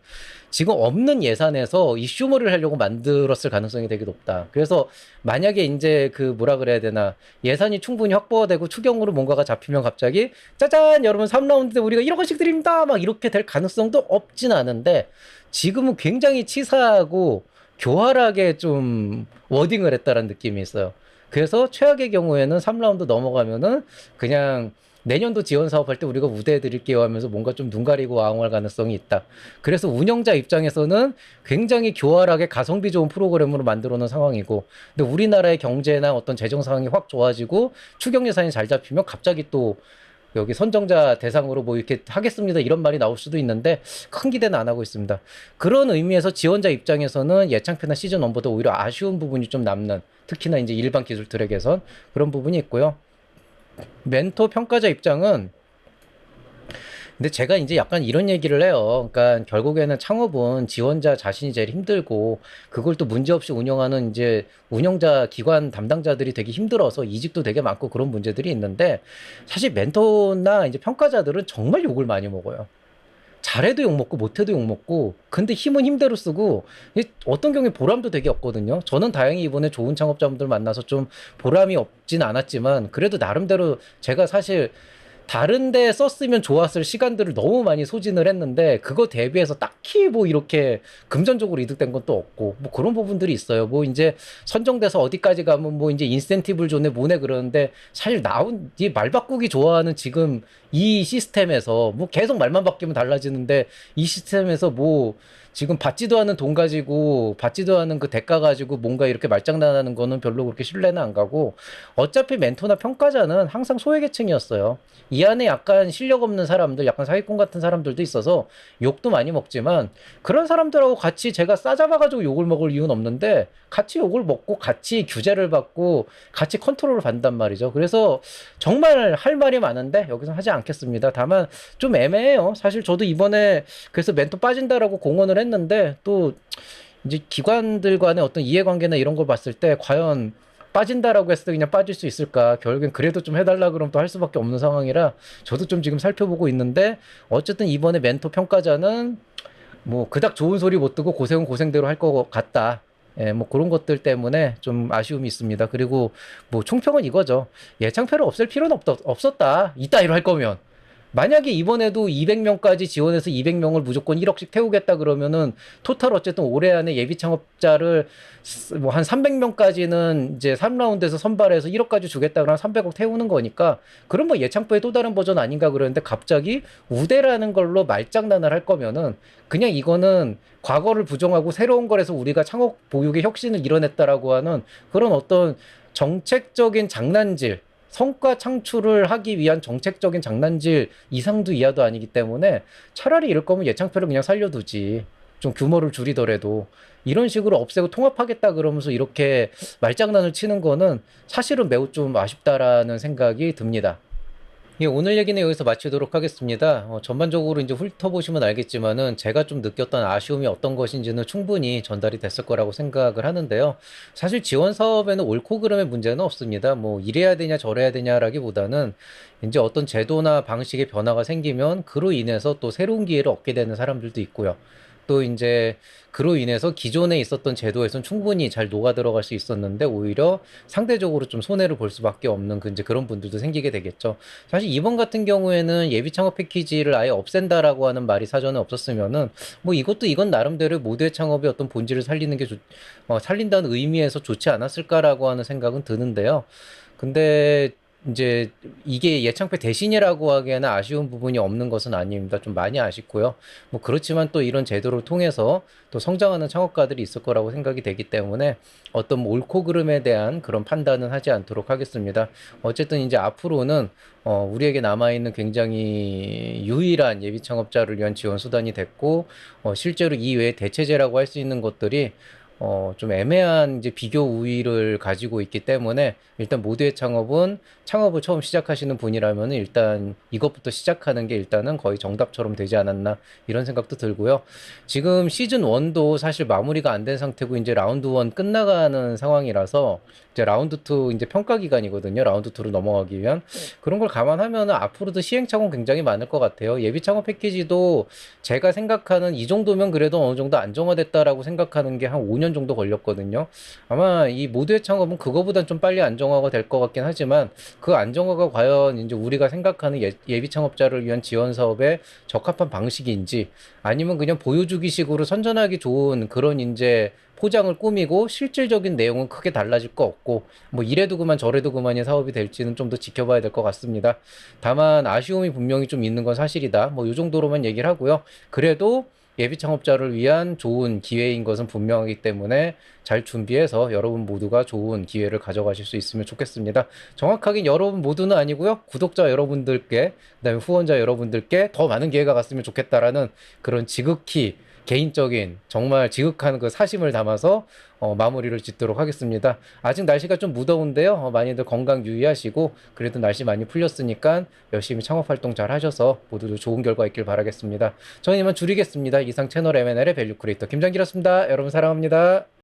지금 없는 예산에서 이 쇼머를 하려고 만들었을 가능성이 되게 높다. 그래서 만약에 이제 그 뭐라 그래야 되나 예산이 충분히 확보가 되고 추경으로 뭔가가 잡히면 갑자기 짜잔 여러분 3라운드 때 우리가 1억 원씩 드립니다 막 이렇게 될 가능성도 없진 않은데 지금은 굉장히 치사하고 교활하게 좀 워딩을 했다라는 느낌이 있어요. 그래서 최악의 경우에는 3라운드 넘어가면은 그냥 내년도 지원 사업할 때 우리가 우대해 드릴게요 하면서 뭔가 좀 눈 가리고 아웅할 가능성이 있다. 그래서 운영자 입장에서는 굉장히 교활하게 가성비 좋은 프로그램으로 만들어 놓은 상황이고, 근데 우리나라의 경제나 어떤 재정 상황이 확 좋아지고 추경 예산이 잘 잡히면 갑자기 또 여기 선정자 대상으로 뭐 이렇게 하겠습니다 이런 말이 나올 수도 있는데 큰 기대는 안 하고 있습니다. 그런 의미에서 지원자 입장에서는 예창패나 시즌 1보다 오히려 아쉬운 부분이 좀 남는, 특히나 이제 일반 기술 트랙에선 그런 부분이 있고요. 멘토 평가자 입장은, 근데 제가 이제 약간 이런 얘기를 해요. 그러니까 결국에는 창업은 지원자 자신이 제일 힘들고, 그걸 또 문제없이 운영하는 이제 운영자 기관 담당자들이 되게 힘들어서 이직도 되게 많고 그런 문제들이 있는데, 사실 멘토나 이제 평가자들은 정말 욕을 많이 먹어요. 잘해도 욕먹고 못해도 욕먹고, 근데 힘은 힘대로 쓰고, 어떤 경우에 보람도 되게 없거든요. 저는 다행히 이번에 좋은 창업자분들 만나서 좀 보람이 없진 않았지만, 그래도 나름대로 제가 사실 다른 데 썼으면 좋았을 시간들을 너무 많이 소진을 했는데, 그거 대비해서 딱히 뭐 이렇게 금전적으로 이득된 건 또 없고, 뭐 그런 부분들이 있어요. 뭐 이제 선정돼서 어디까지 가면 뭐 이제 인센티브를 줬네 뭐네 그러는데, 사실 나온 이 말 바꾸기 좋아하는 지금 이 시스템에서 뭐 계속 말만 바뀌면 달라지는데, 이 시스템에서 뭐 지금 받지도 않은 돈 가지고 받지도 않은 그 대가 가지고 뭔가 이렇게 말장난하는 거는 별로 그렇게 신뢰는 안 가고, 어차피 멘토나 평가자는 항상 소외계층이었어요. 이 안에 약간 실력 없는 사람들, 약간 사기꾼 같은 사람들도 있어서 욕도 많이 먹지만, 그런 사람들하고 같이 제가 싸잡아가지고 욕을 먹을 이유는 없는데, 같이 욕을 먹고 같이 규제를 받고 같이 컨트롤을 받는단 말이죠. 그래서 정말 할 말이 많은데 여기서 하지 않겠습니다. 다만 좀 애매해요. 사실 저도 이번에 그래서 멘토 빠진다라고 공언을 했는데, 또 이제 기관들 간의 어떤 이해관계나 이런 걸 봤을 때 과연 빠진다라고 했을 때 그냥 빠질 수 있을까? 결국엔 그래도 좀 해달라 그러면 또 할 수밖에 없는 상황이라 저도 좀 지금 살펴보고 있는데, 어쨌든 이번에 멘토 평가자는 뭐 그닥 좋은 소리 못 듣고 고생은 고생대로 할 것 같다. 예, 뭐 그런 것들 때문에 좀 아쉬움이 있습니다. 그리고 뭐 총평은 이거죠. 예창패를 없앨 필요는 없었다. 이따위로 할 거면. 만약에 이번에도 200명까지 지원해서 200명을 무조건 1억씩 태우겠다 그러면은 토탈 어쨌든 올해 안에 예비 창업자를 뭐 한 300명까지는 이제 3라운드에서 선발해서 1억까지 주겠다 그러면 300억 태우는 거니까, 그럼 뭐 예창부의 또 다른 버전 아닌가 그러는데, 갑자기 우대라는 걸로 말장난을 할 거면은 그냥 이거는 과거를 부정하고 새로운 거에서 우리가 창업 보육의 혁신을 이뤄냈다라고 하는 그런 어떤 정책적인 장난질, 성과 창출을 하기 위한 정책적인 장난질 이상도 이하도 아니기 때문에, 차라리 이럴 거면 예창표를 그냥 살려두지. 좀 규모를 줄이더라도 이런 식으로 없애고 통합하겠다 그러면서 이렇게 말장난을 치는 거는 사실은 매우 좀 아쉽다라는 생각이 듭니다. 예, 오늘 얘기는 여기서 마치도록 하겠습니다. 전반적으로 이제 훑어보시면 알겠지만은 제가 좀 느꼈던 아쉬움이 어떤 것인지는 충분히 전달이 됐을 거라고 생각을 하는데요. 사실 지원 사업에는 옳고 그름의 문제는 없습니다. 뭐 이래야 되냐 저래야 되냐라기보다는 이제 어떤 제도나 방식의 변화가 생기면 그로 인해서 또 새로운 기회를 얻게 되는 사람들도 있고요. 또 이제 그로 인해서 기존에 있었던 제도에선 충분히 잘 녹아 들어갈 수 있었는데 오히려 상대적으로 좀 손해를 볼 수밖에 없는 그 이제 그런 분들도 생기게 되겠죠. 사실 이번 같은 경우에는 예비 창업 패키지를 아예 없앤다라고 하는 말이 사전에 없었으면은 뭐 이것도 이건 나름대로 모두의 창업의 어떤 본질을 살리는 게 살린다는 의미에서 좋지 않았을까라고 하는 생각은 드는데요. 근데 이제 이게 예창패 대신이라고 하기에는 아쉬운 부분이 없는 것은 아닙니다. 좀 많이 아쉽고요. 뭐 그렇지만 또 이런 제도를 통해서 또 성장하는 창업가들이 있을 거라고 생각이 되기 때문에 어떤 뭐 옳고 그름에 대한 그런 판단은 하지 않도록 하겠습니다. 어쨌든 이제 앞으로는 우리에게 남아있는 굉장히 유일한 예비 창업자를 위한 지원 수단이 됐고, 실제로 이 외에 대체제라고 할 수 있는 것들이 좀 애매한 이제 비교 우위를 가지고 있기 때문에, 일단 모두의 창업은 창업을 처음 시작하시는 분이라면 일단 이것부터 시작하는 게 일단은 거의 정답처럼 되지 않았나 이런 생각도 들고요. 지금 시즌 1도 사실 마무리가 안 된 상태고 이제 라운드 1 끝나가는 상황이라서 이제 라운드 2 이제 평가 기간이거든요. 라운드 2로 넘어가기 위한. 그런 걸 감안하면 앞으로도 시행착오는 굉장히 많을 것 같아요. 예비 창업 패키지도 제가 생각하는 이 정도면 그래도 어느 정도 안정화됐다라고 생각하는 게 한 5년 5년 정도 걸렸거든요. 아마 이 모두의 창업은 그거보단 좀 빨리 안정화가 될 것 같긴 하지만 그 안정화가 과연 이제 우리가 생각하는 예비 창업자를 위한 지원 사업에 적합한 방식인지 아니면 그냥 보여주기식으로 선전하기 좋은 그런 이제 포장을 꾸미고 실질적인 내용은 크게 달라질 거 없고 뭐 이래도 그만 저래도 그만의 사업이 될지는 좀 더 지켜봐야 될 것 같습니다. 다만 아쉬움이 분명히 좀 있는 건 사실이다. 뭐 이 정도로만 얘기를 하고요. 그래도 예비 창업자를 위한 좋은 기회인 것은 분명하기 때문에 잘 준비해서 여러분 모두가 좋은 기회를 가져가실 수 있으면 좋겠습니다. 정확하게 여러분 모두는 아니고요. 구독자 여러분들께, 그다음에 후원자 여러분들께 더 많은 기회가 갔으면 좋겠다라는 그런 지극히 개인적인 정말 지극한 그 사심을 담아서 마무리를 짓도록 하겠습니다. 아직 날씨가 좀 무더운데요. 많이들 건강 유의하시고 그래도 날씨 많이 풀렸으니까 열심히 창업 활동 잘 하셔서 모두들 좋은 결과 있길 바라겠습니다. 저는 이만 줄이겠습니다. 이상 채널 M&L의 밸류 크리에이터 김장기였습니다. 여러분 사랑합니다.